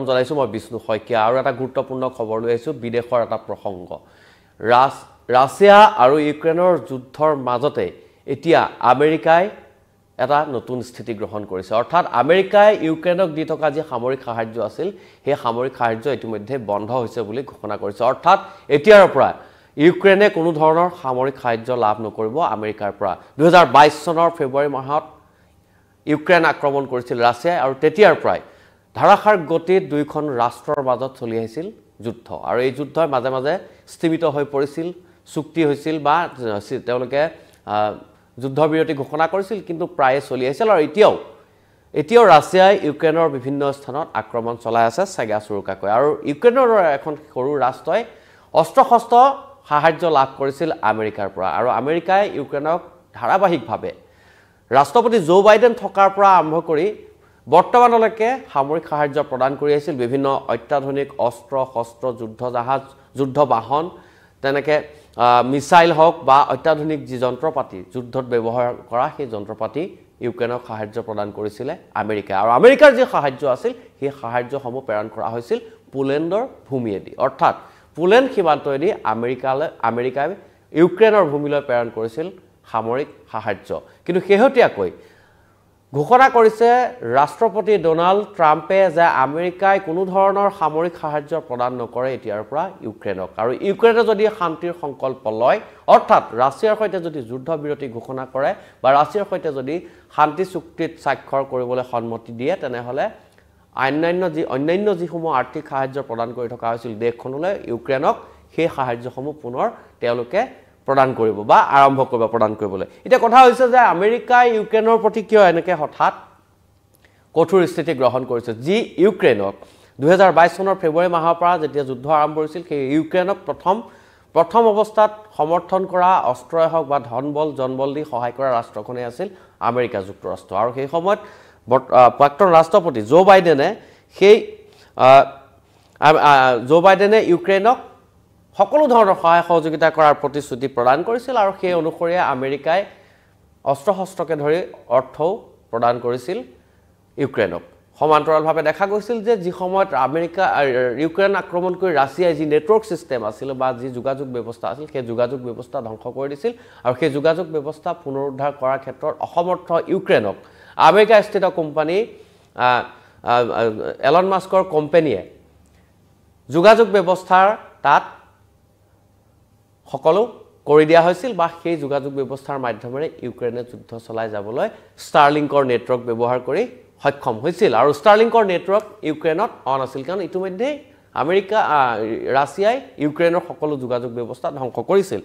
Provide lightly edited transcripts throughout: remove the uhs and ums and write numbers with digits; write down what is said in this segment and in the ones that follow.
জনাইছো মই বিষ্ণু শইকীয়া আৰু এটা গুৰুত্বপূৰ্ণ খবৰ লৈ আহিছো বিদেশৰ এটা প্ৰসংগ ৰাছিয়া আৰু ইউক্ৰেইনৰ যুদ্ধৰ মাজতে এতিয়া আমেৰিকাই এটা নতুন স্থিতি গ্ৰহণ কৰিছে অৰ্থাৎ আমেৰিকাই ইউক্ৰেইনক দি থকা যে সামৰিক সাহায্য আছিল সেই সামৰিক সাহায্য ইতিমধ্যে বন্ধ হৈছে বুলি ঘোষণা কৰিছে অৰ্থাৎ এতিয়াৰ পৰা ইউক্ৰেইনে কোনো ধৰণৰ সামৰিক সাহায্য লাভ নকৰিব আমেৰিকাৰ পৰা 2022 চনৰ ফেব্ৰুৱাৰী মাহত ইউক্ৰেইন আক্ৰমণ কৰিছিল ৰাছিয়াই আৰু তেতিয়াৰ পৰাই ধাৰাসাৰ গতিত দুইখন ৰাষ্ট্ৰৰ মাজত চলি আহিছিল যুদ্ধ আৰু এই যুদ্ধৰ মাজে মাজে স্থিমিত হৈ পৰিছিল চুক্তি হৈছিল বা তেওঁলোকে যুদ্ধবিৰতি ঘোষণা কৰিছিল কিন্তু প্ৰায় চলি আছিল আৰু এতিয়াও ৰাছিয়াই ইউক্ৰেইনৰ বিভিন্ন স্থানত আক্ৰমণ চলাই আছে সাগা সুৰকাকৈ আৰু ইউক্ৰেইনৰ এখন সৰু ৰাষ্ট্ৰই অস্ত্ৰ-শস্ত্ৰ সাহায্য লাভ কৰিছিল আমেৰিকাৰ পৰা আৰু আমেৰিকাই ইউক্ৰেইনক ধাৰাবাহিকভাৱে ৰাষ্ট্ৰপতি জো বাইডেন থকাৰ পৰা আৰম্ভ কৰি বৰ্তমানলৈকে সামৰিক সাহায্য প্ৰদান কৰি আছিল বিভিন্ন অত্যাধুনিক অস্ত্ৰ শস্ত্ৰ যুদ্ধ জাহাজ যুদ্ধ বাহন তেনেকে মিসাইল হওক বা অত্যাধুনিক যি যন্ত্ৰপাতি যুদ্ধত ব্যৱহাৰ কৰা সেই যন্ত্ৰপাতি ইউক্ৰেইনক সাহায্য প্ৰদান কৰিছিল আমেৰিকা আৰু আমেৰিকাৰ যি সাহায্য আছিল সেই সাহায্যসমূহ প্ৰেৰণ কৰা হৈছিল পোলেণ্ডৰ ভূমিয়েদি অৰ্থাৎ পোলেণ্ড সীমান্তয়েদি আমেৰিকাই ইউক্ৰেইনৰ ভূমিলৈ প্ৰেৰণ কৰিছিল সামৰিক সাহায্য কিন্তু শেহতীয়াকৈ ঘোষণা কৰিছে ৰাষ্ট্ৰপতি ডোনাল্ড ট্ৰাম্পে যে আমেৰিকাই কোনো ধৰণৰ সামৰিক সাহায্য প্ৰদান নকৰে এতিয়াৰ পৰা ইউক্ৰেইনক আৰু ইউক্ৰেইনে যদি শান্তিৰ সংকল্প লয় অৰ্থাৎ ৰাছিয়াৰ সৈতে যদি যুদ্ধবিৰতি ঘোষণা কৰে বা ৰাছিয়াৰ সৈতে যদি শান্তি চুক্তিত স্বাক্ষৰ কৰিবলৈ সন্মতি দিয়ে তেনেহলে অন্যান্য যিসমূহ আৰ্থিক সাহায্য প্ৰদান কৰি থকা হৈছিল দেশখনলৈ ইউক্ৰেইনক সেই সাহায্যসমূহ পুনৰ তেওঁলোকে প্ৰদান কৰিব বা আৰম্ভ কৰিব প্ৰদান কৰিবলৈ এটা কথা হৈছে যে আমেৰিকাই ইউক্ৰেইনৰ প্ৰতি কিয় এনেকৈ হঠাৎ কঠোৰ স্থিতি গ্ৰহণ কৰিছে যি ইউক্ৰেইনক 2022 চনৰ ফেব্ৰুৱাৰী মাহৰ পৰা যেতিয়া যুদ্ধ আৰম্ভ হৈছিল সেই ইউক্ৰেইনক প্ৰথম অৱস্থাত সমৰ্থন কৰা অস্ত্ৰই হওক বা ধনবল জনবল দি সহায় কৰা ৰাষ্ট্ৰখনে আছিল আমেৰিকা যুক্তৰাষ্ট্ৰ আৰু সেই সময়ত প্ৰাক্তন ৰাষ্ট্ৰপতি জো বাইডেনে ইউক্ৰেইনক সকলো ধৰণৰ সহায় সহযোগিতা কৰাৰ প্ৰতিশ্ৰুতি প্ৰদান কৰিছিল আৰু সেই অনুসৰি আমেৰিকাই অস্ত্ৰ-শস্ত্ৰকে ধৰি অৰ্থও প্ৰদান কৰিছিল ইউক্ৰেইনক সমান্তৰালভাৱে দেখা গৈছিল যে যি সময়ত ইউক্ৰেইন আক্ৰমণ কৰি ৰাছিয়াই যি নেটৱৰ্ক সিস্টেম আছিল বা যি যোগাযোগ ব্যৱস্থা আছিল সেই যোগাযোগ ব্যৱস্থা ধ্বংস কৰি দিছিল আৰু সেই যোগাযোগ ব্যৱস্থা পুনৰুদ্ধাৰ কৰাৰ ক্ষেত্ৰত অসমৰ্থ ইউক্ৰেইনক আমেৰিকাস্থিত কোম্পানী এলন মাস্কৰ কোম্পানীয়ে যোগাযোগ ব্যৱস্থাৰ তাত সকলো কৰি দিয়া হৈছিল বা সেই যোগাযোগ ব্যৱস্থাৰ মাধ্যমেৰে ইউক্ৰেইনে যুদ্ধ চলাই যাবলৈ ষ্টাৰলিংকৰ নেটৱৰ্ক ব্যৱহাৰ কৰি সক্ষম হৈছিল আৰু ষ্টাৰলিংকৰ নেটৱৰ্ক ইউক্ৰেইনত অন আছিল কাৰণ ইতিমধ্যে ৰাছিয়াই ইউক্ৰেইনৰ সকলো যোগাযোগ ব্যৱস্থা ধ্বংস কৰিছিল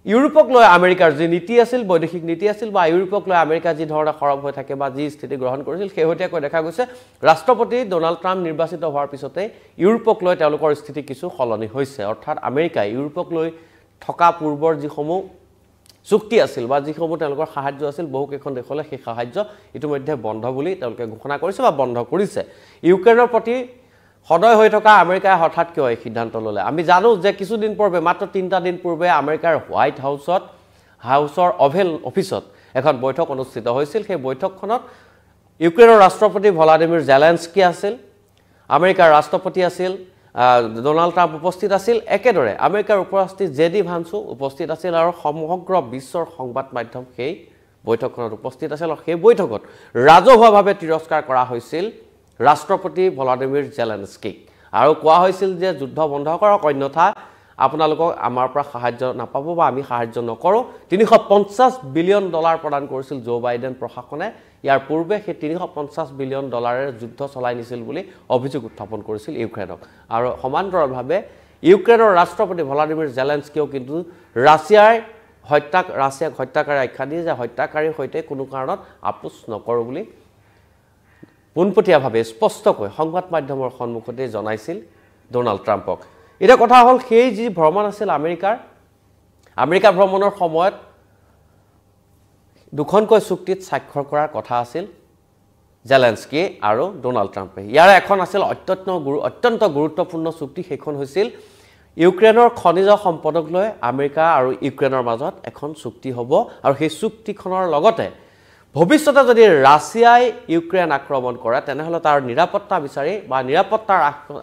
ইউৰোপক লৈ আমেৰিকাৰ যি নীতি আছিল বৈদেশিক নীতি আছিল বা ইউৰোপক লৈ আমেৰিকা যি ধৰণে খৰব হৈ থাকে বা যি স্থিতি গ্ৰহণ কৰিছিল শেহতীয়াকৈ দেখা গৈছে ৰাষ্ট্ৰপতি ডোনাল্ড ট্ৰাম্প নিৰ্বাচিত হোৱাৰ পিছতে ইউৰোপক লৈ তেওঁলোকৰ স্থিতি কিছু সলনি হৈছে অৰ্থাৎ আমেৰিকাই ইউৰোপক লৈ থকা পূৰ্বৰ যিসমূহ চুক্তি আছিল বা যিসমূহ তেওঁলোকৰ সাহায্য আছিল বহু কেইখন দেশলৈ সেই সাহায্য ইতিমধ্যে বন্ধ বুলি তেওঁলোকে ঘোষণা কৰিছে বা বন্ধ কৰিছে ইউক্ৰেইনৰ প্ৰতি সদয় হৈ থকা আমেৰিকাই হঠাৎ কিয় এই সিদ্ধান্ত ল'লে আমি জানো যে কিছুদিন পূৰ্বে মাত্ৰ 3টা দিন পূৰ্বে আমেৰিকাৰ হোৱাইট হাউছৰ অভেল অফিচত এখন বৈঠক অনুষ্ঠিত হৈছিল সেই বৈঠকখনত ইউক্ৰেইনৰ ৰাষ্ট্ৰপতি ভলাদিমিৰ জেলেনস্কি আছিল আমেৰিকাৰ ৰাষ্ট্ৰপতি আছিল ডোনাল্ড ট্ৰাম্প উপস্থিত আছিল একেদৰে আমেৰিকাৰ উপৰাষ্ট্ৰপতি জেডি ভান্সো উপস্থিত আছিল আৰু সমগ্ৰ বিশ্বৰ সংবাদ মাধ্যম সেই বৈঠকখনত উপস্থিত আছিল আৰু সেই বৈঠকত ৰাজহুৱাভাৱে তিৰস্কাৰ কৰা হৈছিল ৰাষ্ট্ৰপতি ভলাদিমিৰ জেলেনস্কিক আৰু কোৱা হৈছিল যে যুদ্ধ বন্ধ কৰক অন্যথা আপোনালোকক আমাৰ পৰা সাহায্য নাপাব বা আমি সাহায্য নকৰো $350 বিলিয়ন প্ৰদান কৰিছিল জো বাইডেন প্ৰশাসনে ইয়াৰ পূৰ্বে সেই $350 বিলিয়ন যুদ্ধ চলাই নিছিল বুলি অভিযোগ উত্থাপন কৰিছিল ইউক্ৰেইনক আৰু সমান্তৰালভাৱে ইউক্ৰেইনৰ ৰাষ্ট্ৰপতি ভলাদিমিৰ জেলেনস্কিও কিন্তু ৰাছিয়াক হত্যাকাৰী আখ্যা দিয়ে যে হত্যাকাৰীৰ সৈতে কোনো কাৰণত আপোচ নকৰো বুলি পোনপটীয়াভাৱে স্পষ্টকৈ সংবাদ মাধ্যমৰ সন্মুখতে জনাইছিল ডোনাল্ড ট্ৰাম্পক এটা কথা হল সেই যি ভ্ৰমণ আছিল আমেৰিকা ভ্ৰমণৰ সময়ত দুখনকৈ চুক্তিত স্বাক্ষৰ কৰাৰ কথা আছিল জেলেনস্কি আৰু ডোনাল্ড ট্ৰাম্পে ইয়াৰ এখন আছিল অত্যন্ত গুৰুত্বপূৰ্ণ চুক্তি সেইখন হৈছিল ইউক্ৰেইনৰ খনিজ সম্পদক লৈ আমেৰিকা আৰু ইউক্ৰেইনৰ মাজত এখন চুক্তি হ'ব আৰু সেই চুক্তিখনৰ লগতে ভৱিষ্যতে যদি ৰাছিয়াই ইউক্ৰেইন আক্ৰমণ কৰে তেনেহ'লে তাৰ নিৰাপত্তা বিচাৰি বা নিৰাপত্তাৰ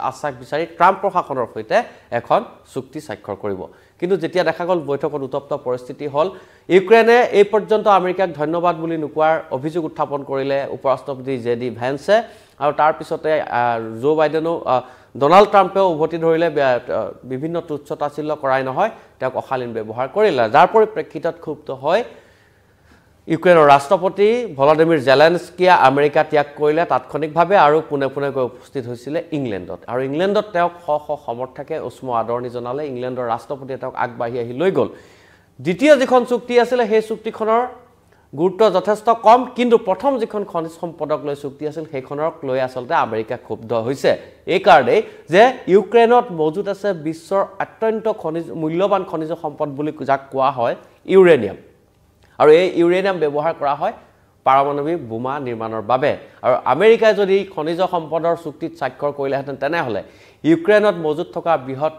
আশ্বাস বিচাৰি ট্ৰাম্প প্ৰশাসনৰ সৈতে এখন চুক্তি স্বাক্ষৰ কৰিব কিন্তু যেতিয়া দেখা গ'ল বৈঠকত উত্তপ্ত পৰিস্থিতি হ'ল ইউক্ৰেইনে এই পৰ্যন্ত আমেৰিকাক ধন্যবাদ বুলি নোকোৱাৰ অভিযোগ উত্থাপন কৰিলে উপৰাষ্ট্ৰপতি জেডি ভেন্সে আৰু তাৰ পিছতে জো বাইডেনো ডোনাল্ড ট্ৰাম্পেও উভতি ধৰিলে বিভিন্ন তুচ্ছতাচ্ছিল্য কৰাই নহয় তেওঁক অশালীন ব্যৱহাৰ কৰিলে যাৰ পৰিপ্ৰেক্ষিতত ক্ষুব্ধ হয় ইউক্ৰেইনৰ ৰাষ্ট্ৰপতি ভলোদিমিৰ জেলেনস্কিয়ে আমেৰিকা ত্যাগ কৰিলে তাৎক্ষণিকভাৱে আৰু পুনে পুনে গৈ উপস্থিত হৈছিলে ইংলেণ্ডত আৰু ইংলেণ্ডত তেওঁক শ সমৰ্থকে উষ্ম আদৰণি জনালে ইংলেণ্ডৰ ৰাষ্ট্ৰপতিয়ে তেওঁক আগবাঢ়ি আহি লৈ গ'ল দ্বিতীয় যিখন চুক্তি আছিলে সেই চুক্তিখনৰ গুৰুত্ব যথেষ্ট কম কিন্তু প্ৰথম যিখন খনিজ সম্পদক লৈ চুক্তি আছিল সেইখনক লৈ আচলতে আমেৰিকা ক্ষুব্ধ হৈছে এই কাৰণেই যে ইউক্ৰেইনত মজুত আছে বিশ্বৰ অত্যন্ত মূল্যৱান খনিজ সম্পদ বুলি যাক কোৱা হয় ইউৰেনিয়াম আৰু এই ইউৰেনিয়াম ব্যৱহাৰ কৰা হয় পাৰমাণৱিক বোমা নিৰ্মাণৰ বাবে আৰু আমেৰিকাই যদি খনিজ সম্পদৰ চুক্তিত স্বাক্ষৰ কৰিলেহেঁতেন তেনেহ'লে ইউক্ৰেইনত মজুত থকা বৃহৎ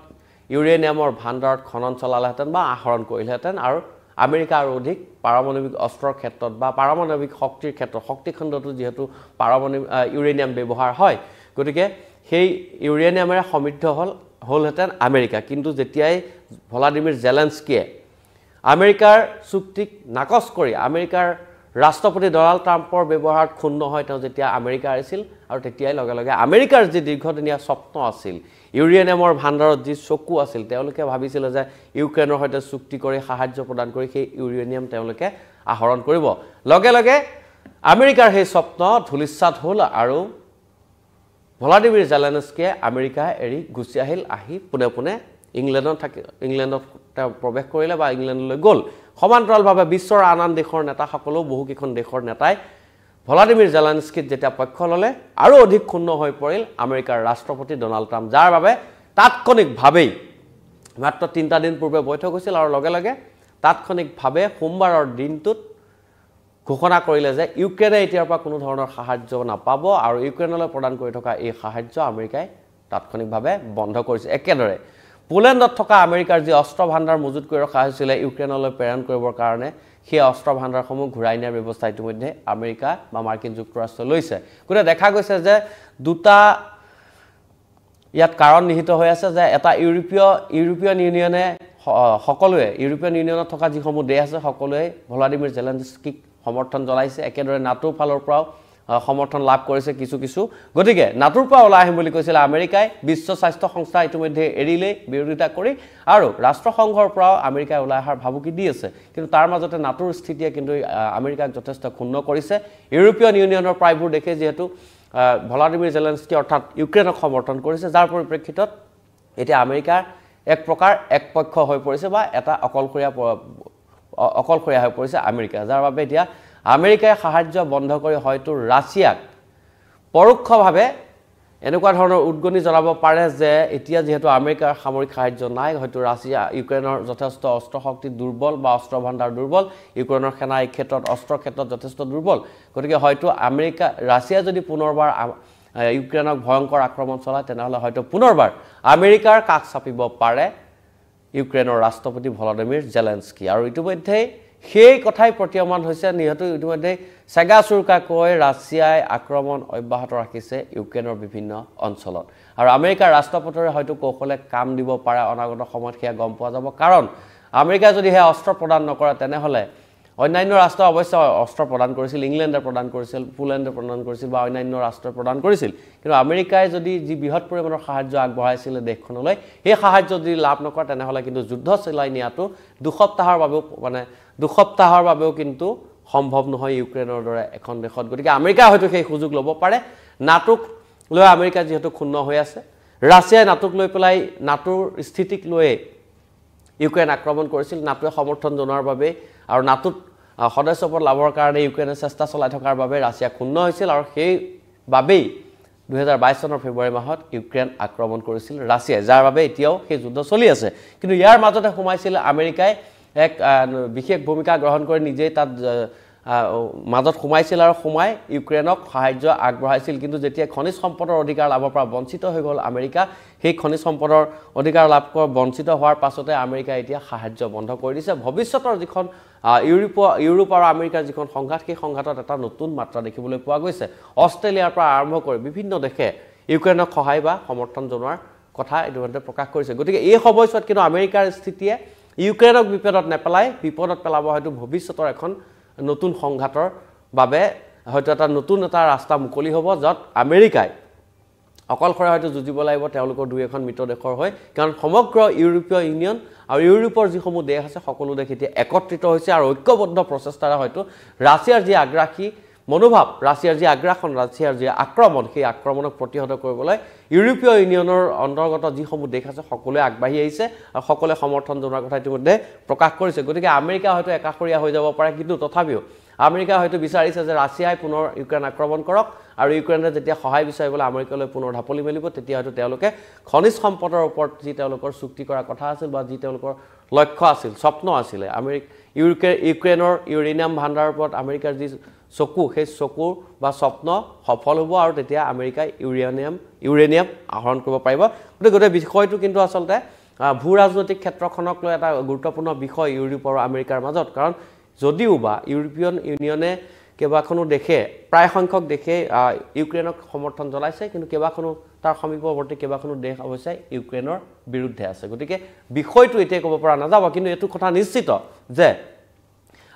ইউৰেনিয়ামৰ ভাণ্ডাৰত খনন চলালেহেঁতেন বা আহৰণ কৰিলেহেঁতেন আৰু আমেৰিকা আৰু অধিক পাৰমাণৱিক অস্ত্ৰৰ ক্ষেত্ৰত বা পাৰমাণৱিক শক্তিৰ ক্ষেত্ৰত শক্তিখণ্ডটো যিহেতু ইউৰেনিয়াম ব্যৱহাৰ হয় গতিকে সেই ইউৰেনিয়ামেৰে সমৃদ্ধ হ'লহেঁতেন আমেৰিকা কিন্তু যেতিয়াই ভলোদিমিৰ জেলেনস্কিয়ে আমেৰিকাৰ চুক্তিক নাকচ কৰি আমেৰিকাৰ ৰাষ্ট্ৰপতি ডোনাল্ড ট্ৰাম্পৰ ব্যৱহাৰত ক্ষুণ্ণ হয় তেওঁ যেতিয়া আমেৰিকা আহিছিল আৰু তেতিয়াই লগে লগে আমেৰিকাৰ যি দীৰ্ঘদিনীয়া স্বপ্ন আছিল ইউৰেনিয়ামৰ ভাণ্ডাৰত যি চকু আছিল তেওঁলোকে ভাবিছিল যে ইউক্ৰেইনৰ সৈতে চুক্তি কৰি সাহায্য প্ৰদান কৰি সেই ইউৰেনিয়াম তেওঁলোকে আহৰণ কৰিব লগে লগে আমেৰিকাৰ সেই স্বপ্ন ধূলিসাৎ হ'ল আৰু ভলোদিমিৰ জেলেনস্কিয়ে আমেৰিকা এৰি গুচি আহি পুনে পুনে ইংলেণ্ডত তেওঁ প্ৰৱেশ কৰিলে বা ইংলেণ্ডলৈ গ'ল সমান্তৰালভাৱে বিশ্বৰ আন আন দেশৰ নেতাসকলেও বহুকেইখন দেশৰ নেতাই ভলোদিমিৰ জেলেনস্কিত যেতিয়া পক্ষ ল'লে আৰু অধিক ক্ষুণ্ণ হৈ পৰিল আমেৰিকাৰ ৰাষ্ট্ৰপতি ডোনাল্ড ট্ৰাম্প যাৰ বাবে তাৎক্ষণিকভাৱেই মাত্ৰ 3টা দিন পূৰ্বে বৈঠক হৈছিল আৰু লগে লগে তাৎক্ষণিকভাৱে সোমবাৰৰ দিনটোত ঘোষণা কৰিলে যে ইউক্ৰেইনে এতিয়াৰ পৰা কোনো ধৰণৰ সাহায্য নাপাব আৰু ইউক্ৰেইনলৈ প্ৰদান কৰি থকা এই সাহায্য আমেৰিকাই তাৎক্ষণিকভাৱে বন্ধ কৰিছে একেদৰে পোলেণ্ডত থকা আমেৰিকাৰ যি অস্ত্ৰ ভাণ্ডাৰ মজুত কৰি ৰখা হৈছিলে ইউক্ৰেইনলৈ প্ৰেৰণ কৰিবৰ কাৰণে সেই অস্ত্ৰ ভাণ্ডাৰসমূহ ঘূৰাই নিয়াৰ ব্যৱস্থা ইতিমধ্যে আমেৰিকা বা মাৰ্কিন যুক্তৰাষ্ট্ৰই লৈছে গতিকে দেখা গৈছে যে দুটা ইয়াত কাৰণ নিহিত হৈ আছে যে এটা ইউৰোপীয় ইউনিয়নে সকলোৱে ইউৰোপীয় ইউনিয়নত থকা যিসমূহ দেশ আছে সকলোৱে ভলোদিমিৰ জেলেনস্কিক সমৰ্থন জনাইছে একেদৰে নাটোৰ ফালৰ পৰাও সমৰ্থন লাভ কৰিছে কিছু গতিকে নাটোৰ পৰা ওলাই আহিম বুলি কৈছিল আমেৰিকাই বিশ্ব স্বাস্থ্য সংস্থা ইতিমধ্যে এৰিলে বিৰোধিতা কৰি আৰু ৰাষ্ট্ৰসংঘৰ পৰাও আমেৰিকাই ওলাই অহাৰ ভাবুকি দি আছে কিন্তু তাৰ মাজতে নাটোৰ স্থিতিয়ে কিন্তু আমেৰিকাক যথেষ্ট ক্ষুণ্ণ কৰিছে ইউৰোপীয় ইউনিয়নৰ প্ৰায়বোৰ দেশে যিহেতু ভলোদিমিৰ জেলেনস্কি অৰ্থাৎ ইউক্ৰেইনক সমৰ্থন কৰিছে যাৰ পৰিপ্ৰেক্ষিতত এতিয়া আমেৰিকাৰ এক প্ৰকাৰ একপক্ষ হৈ পৰিছে বা এটা অকলশৰীয়া হৈ পৰিছে আমেৰিকা যাৰ বাবে এতিয়া আমেৰিকাই সাহায্য বন্ধ কৰি হয়তো ৰাছিয়াক পৰোক্ষভাৱে এনেকুৱা ধৰণৰ উদ্গনি জনাব পাৰে যে এতিয়া যেহেতু আমেৰিকাৰ সামৰিক সাহায্য নাই হয়তো ৰাছিয়া ইউক্ৰেইনৰ যথেষ্ট অস্ত্ৰ শক্তি দুৰ্বল বা অস্ত্ৰ ভাণ্ডাৰ দুৰ্বল ইউক্ৰেইনৰ সেনা এই ক্ষেত্ৰত অস্ত্ৰৰ ক্ষেত্ৰত যথেষ্ট দুৰ্বল গতিকে হয়তো ৰাছিয়া যদি পুনৰবাৰ ইউক্ৰেইনক ভয়ংকৰ আক্ৰমণ চলায় তেনেহ'লে হয়তো পুনৰবাৰ আমেৰিকাৰ কাষ চাপিব পাৰে ইউক্ৰেইনৰ ৰাষ্ট্ৰপতি ভলোদিমিৰ জেলেনস্কি আৰু ইতিমধ্যেই সেই কথাই প্ৰতীয়মান হৈছে নিহত ইতিমধ্যে চেগাচুৰকাকৈ ৰাছিয়াই আক্ৰমণ অব্যাহত ৰাখিছে ইউক্ৰেইনৰ বিভিন্ন অঞ্চলত আৰু আমেৰিকাৰ ৰাষ্ট্ৰপতিয়ে হয়তো কৌশলে কাম দিব পাৰে অনাগত সময়ত সেয়া গম পোৱা যাব কাৰণ আমেৰিকাই যদি হে অস্ত্ৰ প্ৰদান নকৰে তেনেহ'লে অন্যান্য ৰাষ্ট্ৰ অৱশ্যে অস্ত্ৰ প্ৰদান কৰিছিল ইংলেণ্ডে প্ৰদান কৰিছিল পোলেণ্ডে প্ৰদান কৰিছিল বা অন্যান্য ৰাষ্ট্ৰই প্ৰদান কৰিছিল কিন্তু আমেৰিকাই যদি যি বৃহৎ পৰিমাণৰ সাহায্য আগবঢ়াইছিল দেশখনলৈ সেই সাহায্য যদি লাভ নকৰে তেনেহ'লে কিন্তু যুদ্ধ চলাই নিয়াটো দুসপ্তাহৰ বাবেও কিন্তু সম্ভৱ নহয় ইউক্ৰেইনৰ দৰে এখন দেশত গতিকে আমেৰিকা হয়তো সেই সুযোগ ল'ব পাৰে নাটোক লৈ আমেৰিকা যিহেতু ক্ষুণ্ণ হৈ আছে ৰাছিয়াই নাটোক লৈ পেলাই নাটোৰ স্থিতিক লৈ ইউক্ৰেইন আক্ৰমণ কৰিছিল নাটোৱে সমৰ্থন জনোৱাৰ বাবে আৰু নাটোত সদস্যপদ লাভৰ কাৰণে ইউক্ৰেইনে চেষ্টা চলাই থকাৰ বাবে ৰাছিয়া ক্ষুণ্ণ হৈছিল আৰু সেইবাবেই 2022 চনৰ ফেব্ৰুৱাৰী মাহত ইউক্ৰেইন আক্ৰমণ কৰিছিল ৰাছিয়াই যাৰ বাবে এতিয়াও সেই যুদ্ধ চলি আছে কিন্তু ইয়াৰ মাজতে সোমাইছিল আমেৰিকাই এক বিশেষ ভূমিকা গ্ৰহণ কৰি নিজেই তাত মাজত সোমাইছিল আৰু সোমাই ইউক্ৰেইনক সাহায্য আগবঢ়াইছিল কিন্তু যেতিয়া খনিজ সম্পদৰ অধিকাৰ লাভৰ পৰা বঞ্চিত হৈ গ'ল আমেৰিকা সেই খনিজ সম্পদৰ অধিকাৰ লাভ কৰা বঞ্চিত হোৱাৰ পাছতে আমেৰিকা এতিয়া সাহায্য বন্ধ কৰি দিছে ভৱিষ্যতৰ যিখন ইউৰোপ আৰু আমেৰিকাৰ যিখন সংঘাত সেই সংঘাতত এটা নতুন মাত্ৰা দেখিবলৈ পোৱা গৈছে অষ্ট্ৰেলিয়াৰ পৰা আৰম্ভ কৰি বিভিন্ন দেশে ইউক্ৰেইনক সহায় বা সমৰ্থন জনোৱাৰ কথা ইতিমধ্যে প্ৰকাশ কৰিছে গতিকে এই সময়ছোৱাত কিন্তু আমেৰিকাৰ স্থিতিয়ে ইউক্ৰেইনক বিপদত নেপেলাই বিপদত পেলাব হয়তো ভৱিষ্যতৰ এখন নতুন সংঘাতৰ বাবে হয়তো এটা নতুন এটা ৰাস্তা মুকলি হ'ব য'ত আমেৰিকাই অকলশৰে হয়তো যুঁজিব লাগিব তেওঁলোকৰ দুই এখন মিত্ৰ দেশৰ হৈ কাৰণ সমগ্ৰ ইউৰোপীয় ইউনিয়ন আৰু ইউৰোপৰ যিসমূহ দেশ আছে সকলো দেশ এতিয়া একত্ৰিত হৈছে আৰু ঐক্যবদ্ধ প্ৰচেষ্টাৰে হয়তো ৰাছিয়াৰ যি আগ্ৰাসী মনোভাৱ ৰাছিয়াৰ যি আগ্ৰাসন ৰাছিয়াৰ যি আক্ৰমণ সেই আক্ৰমণক প্ৰতিহত কৰিবলৈ ইউৰোপীয় ইউনিয়নৰ অন্তৰ্গত যিসমূহ দেশ আছে সকলোৱে আগবাঢ়ি আহিছে আৰু সকলোৱে সমৰ্থন জনোৱাৰ কথা ইতিমধ্যে প্ৰকাশ কৰিছে গতিকে আমেৰিকা হয়তো একাষৰীয়া হৈ যাব পাৰে কিন্তু তথাপিও আমেৰিকা হয়তো বিচাৰিছে যে ৰাছিয়াই পুনৰ ইউক্ৰেইন আক্ৰমণ কৰক আৰু ইউক্ৰেইনে যেতিয়া সহায় বিচাৰিবলৈ আমেৰিকালৈ পুনৰ ঢাপলি মেলিব তেতিয়া হয়তো তেওঁলোকে খনিজ সম্পদৰ ওপৰত যি তেওঁলোকৰ চুক্তি কৰাৰ কথা আছিল বা যি তেওঁলোকৰ লক্ষ্য আছিল স্বপ্ন আছিলে ইউক্ৰেইনৰ ইউৰেনিয়াম ভাণ্ডাৰৰ ওপৰত আমেৰিকাৰ যি চকু সেই চকুৰ বা স্বপ্ন সফল হ'ব আৰু তেতিয়া আমেৰিকাই ইউৰেনিয়াম আহৰণ কৰিব পাৰিব গতিকে বিষয়টো কিন্তু আচলতে ভূ ৰাজনৈতিক ক্ষেত্ৰখনক লৈ এটা গুৰুত্বপূৰ্ণ বিষয় ইউৰোপ আৰু আমেৰিকাৰ মাজত কাৰণ যদিও বা ইউৰোপিয়ান ইউনিয়নে কেইবাখনো দেশে প্ৰায় সংখ্যক দেশে ইউক্ৰেইনক সমৰ্থন জনাইছে কিন্তু কেইবাখনো তাৰ সমীপৱৰ্তী কেইবাখনো দেশ অৱশ্যে ইউক্ৰেইনৰ বিৰুদ্ধে আছে গতিকে বিষয়টো এতিয়া ক'ব পৰা নাযাব কিন্তু এইটো কথা নিশ্চিত যে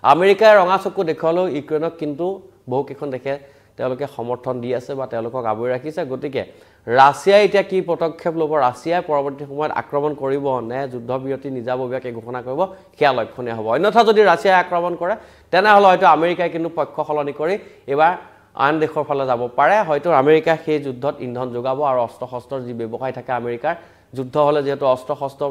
আমেৰিকাৰ ৰঙা চকু দেখুৱালেও ইউক্ৰেইনক কিন্তু বহুকেইখন দেশে তেওঁলোকে সমৰ্থন দি আছে বা তেওঁলোকক আৱৰি ৰাখিছে গতিকে ৰাছিয়াই এতিয়া কি পদক্ষেপ ল'ব ৰাছিয়াই পৰৱৰ্তী সময়ত আক্ৰমণ কৰিব নে যুদ্ধবিৰতি নিজাববীয়াকৈ ঘোষণা কৰিব সেয়া লক্ষণীয় হ'ব অন্যথা যদি ৰাছিয়াই আক্ৰমণ কৰে তেনেহ'লে হয়তো আমেৰিকাই কিন্তু পক্ষ সলনি কৰি এইবাৰ আন দেশৰ ফালে যাব পাৰে হয়তো আমেৰিকা সেই যুদ্ধত ইন্ধন যোগাব আৰু অস্ত্ৰ শস্ত্ৰৰ যি ব্যৱসায় থাকে আমেৰিকাৰ যুদ্ধ হ'লে যিহেতু অস্ত্ৰ শস্ত্ৰ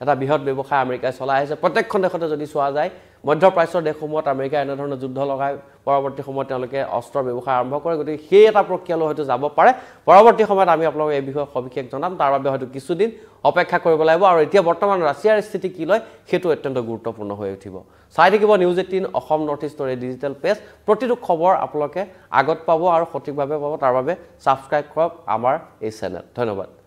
এটা বৃহৎ ব্যৱসায় আমেৰিকাই চলাই আহিছে প্ৰত্যেকখন দেশতে যদি চোৱা যায় মধ্যপ্ৰাচ্যৰ দেশসমূহত আমেৰিকাই এনেধৰণৰ যুদ্ধ লগাই পৰৱৰ্তী সময়ত তেওঁলোকে অস্ত্ৰৰ ব্যৱসায় আৰম্ভ কৰে গতিকে সেই এটা প্ৰক্ৰিয়ালৈ হয়তো যাব পাৰে পৰৱৰ্তী সময়ত আমি আপোনালোকক এই বিষয়ে সবিশেষ জনাম তাৰ বাবে হয়তো কিছুদিন অপেক্ষা কৰিব লাগিব আৰু এতিয়া বৰ্তমান ৰাছিয়াৰ স্থিতি কি লয় সেইটো অত্যন্ত গুৰুত্বপূৰ্ণ হৈ উঠিব চাই থাকিব নিউজ 18 অসম নৰ্থ ইষ্টৰ এই ডিজিটেল পেজ প্ৰতিটো খবৰ আপোনালোকে আগত পাব আৰু সঠিকভাৱে পাব তাৰ বাবে ছাবস্ক্ৰাইব কৰক আমাৰ এই চেনেল ধন্যবাদ